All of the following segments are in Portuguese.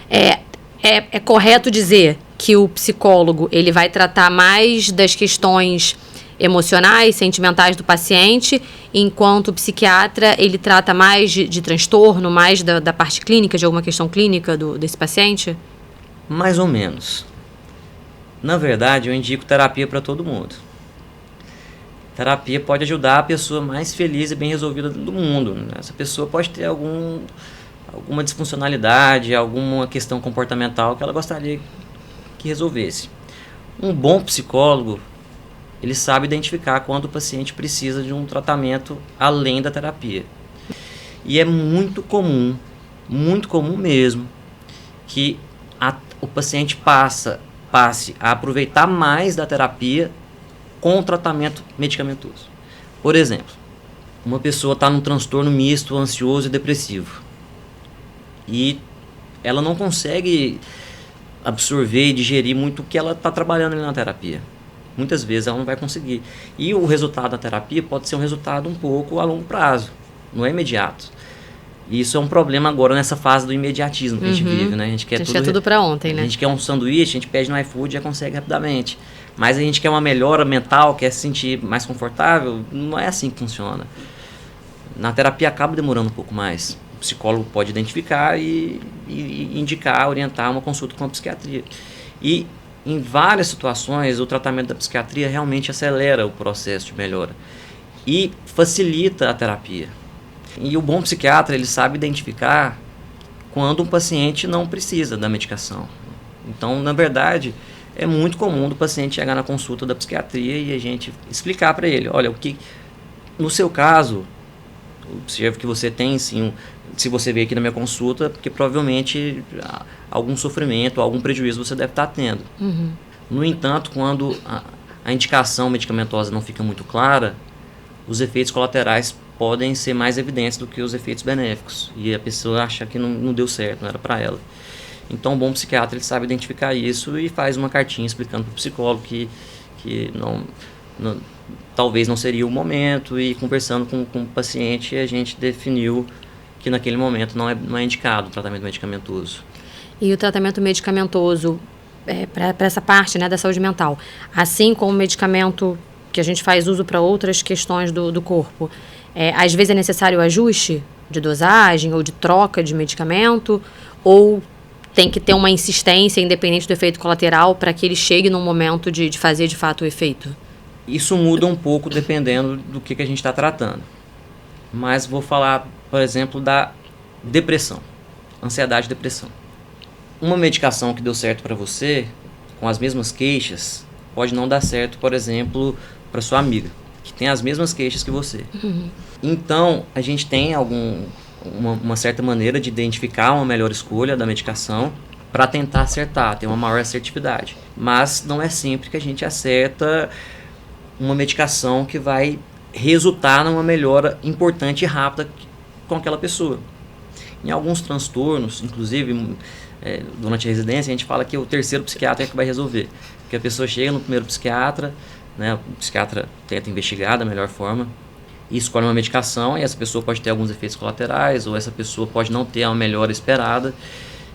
É, é correto dizer que o psicólogo ele vai tratar mais das questões emocionais, sentimentais do paciente, enquanto o psiquiatra ele trata mais de transtorno, mais da parte clínica, de alguma questão clínica desse paciente? Mais ou menos. Na verdade, eu indico terapia para todo mundo. Terapia pode ajudar a pessoa mais feliz e bem resolvida do mundo. Essa pessoa pode ter alguma disfuncionalidade, alguma questão comportamental que ela gostaria que resolvesse. Um bom psicólogo, ele sabe identificar quando o paciente precisa de um tratamento além da terapia. E é muito comum mesmo, que o paciente passe a aproveitar mais da terapia com o tratamento medicamentoso. Por exemplo, uma pessoa está num transtorno misto, ansioso e depressivo. E ela não consegue absorver e digerir muito o que ela está trabalhando ali na terapia. Muitas vezes ela não vai conseguir. E o resultado da terapia pode ser um resultado um pouco a longo prazo, não é imediato. E isso é um problema agora nessa fase do imediatismo que a gente vive, né? A gente quer tudo para ontem, né? A gente quer um sanduíche, a gente pede no iFood e já consegue rapidamente. Mas a gente quer uma melhora mental, quer se sentir mais confortável, não é assim que funciona. Na terapia acaba demorando um pouco mais. O psicólogo pode identificar e indicar, orientar uma consulta com a psiquiatria. E em várias situações, o tratamento da psiquiatria realmente acelera o processo de melhora e facilita a terapia. E o bom psiquiatra, ele sabe identificar quando um paciente não precisa da medicação. Então, na verdade, é muito comum do paciente chegar na consulta da psiquiatria e a gente explicar para ele, olha, no seu caso, observo que você tem sim, se você veio aqui na minha consulta, porque provavelmente algum sofrimento, algum prejuízo você deve estar tendo. No entanto, quando a indicação medicamentosa não fica muito clara, os efeitos colaterais podem ser mais evidentes do que os efeitos benéficos. E a pessoa acha que não deu certo, não era para ela. Então, um bom psiquiatra ele sabe identificar isso e faz uma cartinha explicando para o psicólogo que talvez não seria o momento, e conversando com o paciente, a gente definiu que naquele momento não é indicado o tratamento medicamentoso. E o tratamento medicamentoso, para essa parte, né, da saúde mental, assim como o medicamento que a gente faz uso para outras questões do corpo, às vezes é necessário ajuste de dosagem ou de troca de medicamento, ou tem que ter uma insistência independente do efeito colateral para que ele chegue num momento de fazer de fato o efeito? Isso muda um pouco dependendo do que a gente está tratando. Mas vou falar, por exemplo, da depressão, ansiedade e depressão. Uma medicação que deu certo para você, com as mesmas queixas, pode não dar certo, por exemplo, para sua amiga, que tem as mesmas queixas que você. Então, a gente tem uma certa maneira de identificar uma melhor escolha da medicação para tentar acertar, ter uma maior assertividade. Mas não é sempre que a gente acerta uma medicação que vai resultar numa melhora importante e rápida com aquela pessoa. Em alguns transtornos, inclusive durante a residência, a gente fala que o terceiro psiquiatra é que vai resolver. Porque a pessoa chega no primeiro psiquiatra, né, o psiquiatra tenta investigar da melhor forma e escolhe uma medicação, e essa pessoa pode ter alguns efeitos colaterais, ou essa pessoa pode não ter uma melhora esperada,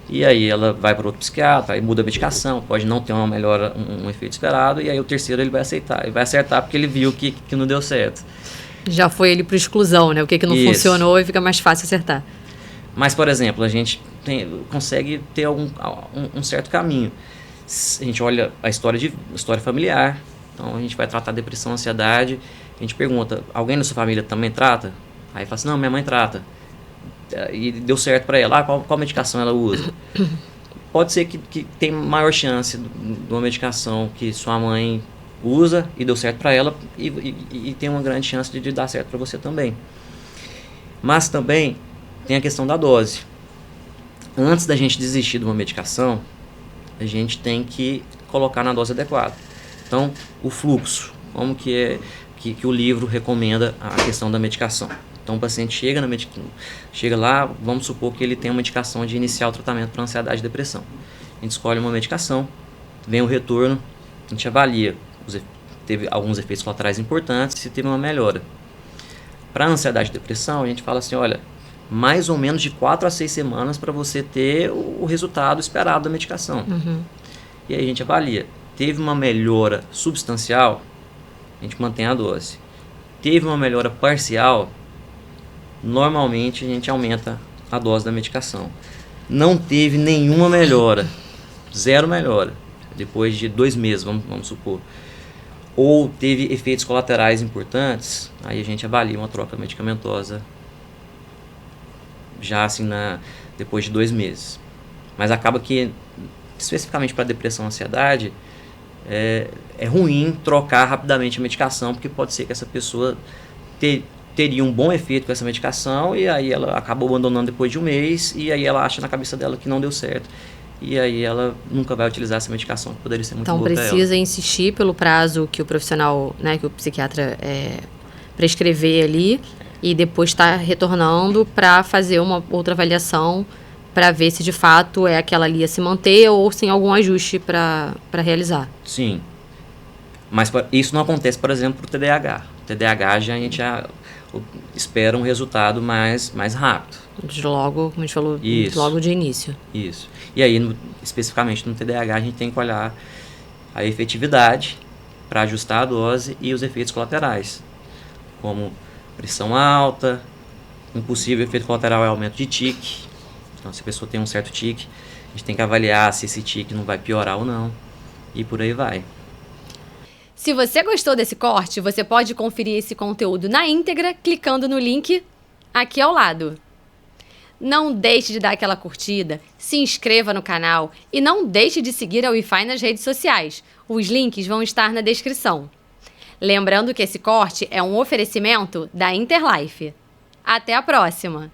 e aí ela vai para outro psiquiatra, aí muda a medicação, pode não ter uma melhora, um efeito esperado, e aí o terceiro ele vai aceitar, ele vai acertar porque ele viu que não deu certo. Já foi ele para exclusão, né? O que não funcionou e fica mais fácil acertar. Mas, por exemplo, a gente consegue ter um certo caminho. A gente olha a história familiar, então a gente vai tratar depressão, ansiedade, a gente pergunta, alguém da sua família também trata? Aí fala assim, não, minha mãe trata. E deu certo para ela, qual medicação ela usa? Pode ser que tem maior chance de uma medicação que sua mãe usa e deu certo para ela e tem uma grande chance de dar certo para você também. Mas também tem a questão da dose. Antes da gente desistir de uma medicação, a gente tem que colocar na dose adequada. Então, o fluxo, como que o livro recomenda a questão da medicação. Então, o paciente chega lá, vamos supor que ele tem uma indicação de iniciar o tratamento para ansiedade e depressão. A gente escolhe uma medicação, vem o retorno, a gente avalia, teve alguns efeitos colaterais importantes, se teve uma melhora. Para ansiedade e depressão, a gente fala assim, olha, mais ou menos de 4 a 6 semanas para você ter o resultado esperado da medicação. E aí a gente avalia. Teve uma melhora substancial, a gente mantém a dose. Teve uma melhora parcial, normalmente a gente aumenta a dose da medicação. Não teve nenhuma melhora, 0 melhora, depois de 2 meses, vamos supor. Ou teve efeitos colaterais importantes, aí a gente avalia uma troca medicamentosa já assim depois de 2 meses. Mas acaba que, especificamente para depressão e ansiedade, é ruim trocar rapidamente a medicação, porque pode ser que essa pessoa teria um bom efeito com essa medicação e aí ela acabou abandonando depois de 1 mês e aí ela acha na cabeça dela que não deu certo. E aí ela nunca vai utilizar essa medicação, que poderia ser muito boa para ela. Então precisa insistir pelo prazo que o profissional, né, que o psiquiatra prescrever ali e depois estar retornando para fazer uma outra avaliação para ver se de fato é aquela ali a se manter ou se tem algum ajuste para realizar. Sim. Mas isso não acontece, por exemplo, para o TDAH. O TDAH a gente já espera um resultado mais rápido. Logo, como a gente falou, logo de início. Isso. E aí, especificamente no TDAH, a gente tem que olhar a efetividade para ajustar a dose e os efeitos colaterais, como pressão alta, um possível efeito colateral é aumento de tique. Então, se a pessoa tem um certo tique, a gente tem que avaliar se esse tique não vai piorar ou não, e por aí vai. Se você gostou desse corte, você pode conferir esse conteúdo na íntegra clicando no link aqui ao lado. Não deixe de dar aquela curtida, se inscreva no canal e não deixe de seguir a Wi-Fi nas redes sociais. Os links vão estar na descrição. Lembrando que esse corte é um oferecimento da Interlife. Até a próxima!